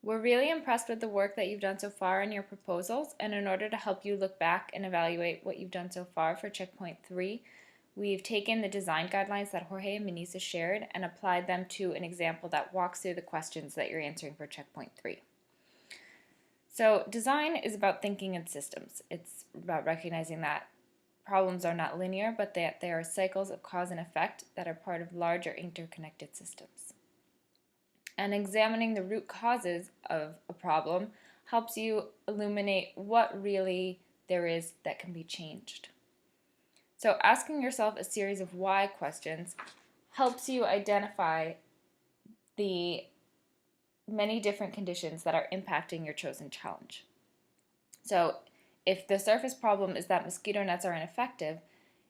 We're really impressed with the work that you've done so far in your proposals, and in order to help you look back and evaluate what you've done so far for checkpoint 3, we've taken the design guidelines that Jorge and Manisa shared and applied them to an example that walks through the questions that you're answering for checkpoint 3. So design is about thinking in systems. It's about recognizing that problems are not linear, but that they are cycles of cause and effect that are part of larger interconnected systems. And examining the root causes of a problem helps you illuminate what really there is that can be changed. So asking yourself a series of why questions helps you identify the many different conditions that are impacting your chosen challenge. So if the surface problem is that mosquito nets are ineffective,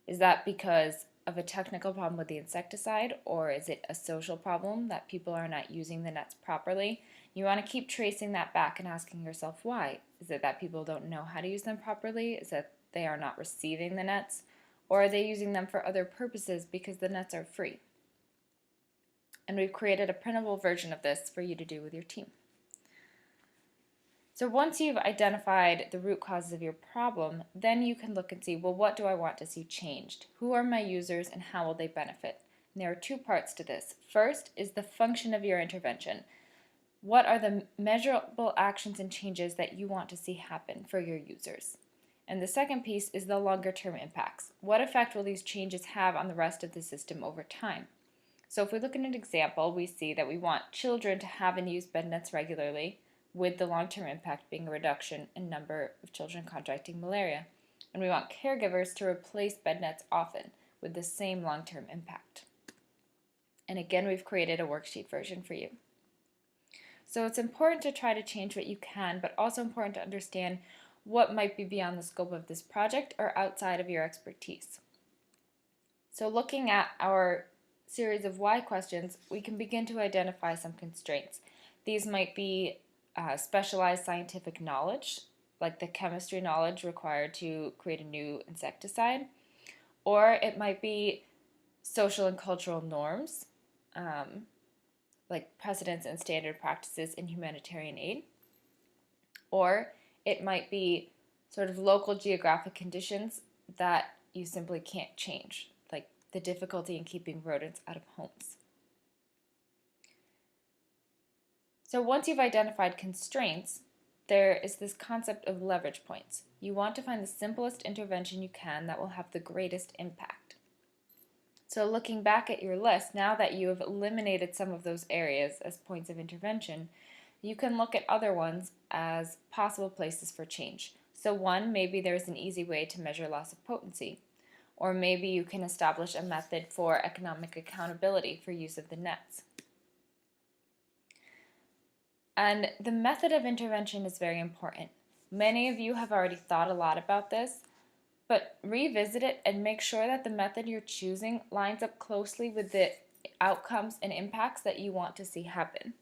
is that because of a technical problem with the insecticide, or is it a social problem that people are not using the nets properly? You want to keep tracing that back and asking yourself why. Is it that people don't know how to use them properly? Is it they are not receiving the nets? Or are they using them for other purposes because the nets are free? And we've created a printable version of this for you to do with your team. So once you've identified the root causes of your problem, then you can look and see, well, what do I want to see changed? Who are my users and how will they benefit? And there are two parts to this. First is the function of your intervention. What are the measurable actions and changes that you want to see happen for your users? And the second piece is the longer term impacts. What effect will these changes have on the rest of the system over time? So if we look at an example, we see that we want children to have and use bed nets regularly, with the long-term impact being a reduction in number of children contracting malaria. And we want caregivers to replace bed nets often, with the same long-term impact. And again, we've created a worksheet version for you. So it's important to try to change what you can, but also important to understand what might be beyond the scope of this project or outside of your expertise. So looking at our series of why questions, we can begin to identify some constraints. These might be specialized scientific knowledge, like the chemistry knowledge required to create a new insecticide, or it might be social and cultural norms, like precedents and standard practices in humanitarian aid, or it might be sort of local geographic conditions that you simply can't change, like the difficulty in keeping rodents out of homes. So once you've identified constraints, there is this concept of leverage points. You want to find the simplest intervention you can that will have the greatest impact. So looking back at your list, now that you have eliminated some of those areas as points of intervention, you can look at other ones as possible places for change. So one, maybe there's an easy way to measure loss of potency. Or maybe you can establish a method for economic accountability for use of the nets. And the method of intervention is very important. Many of you have already thought a lot about this, but revisit it and make sure that the method you're choosing lines up closely with the outcomes and impacts that you want to see happen.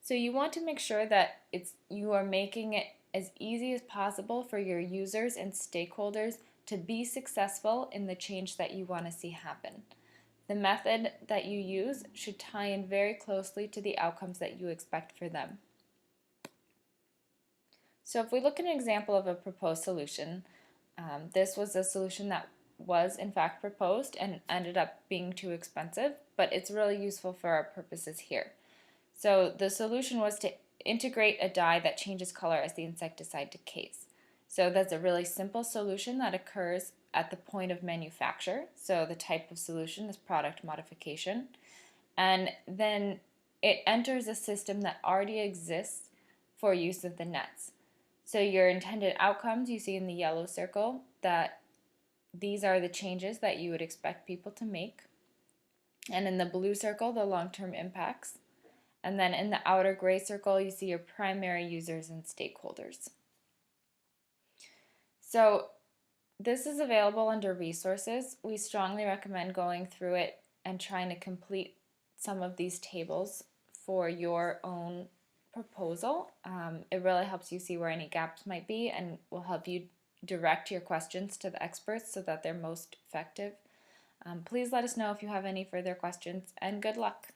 So you want to make sure that you are making it as easy as possible for your users and stakeholders to be successful in the change that you want to see happen. The method that you use should tie in very closely to the outcomes that you expect for them. So if we look at an example of a proposed solution, this was a solution that was in fact proposed and ended up being too expensive, but it's really useful for our purposes here. So the solution was to integrate a dye that changes color as the insecticide decays. So that's a really simple solution that occurs at the point of manufacture. So the type of solution is product modification. And then it enters a system that already exists for use of the nets. So your intended outcomes you see in the yellow circle, that these are the changes that you would expect people to make. And in the blue circle, the long-term impacts. And then in the outer gray circle, you see your primary users and stakeholders. So this is available under resources. We strongly recommend going through it and trying to complete some of these tables for your own proposal. It really helps you see where any gaps might be and will help you direct your questions to the experts so that they're most effective. Please let us know if you have any further questions, and good luck.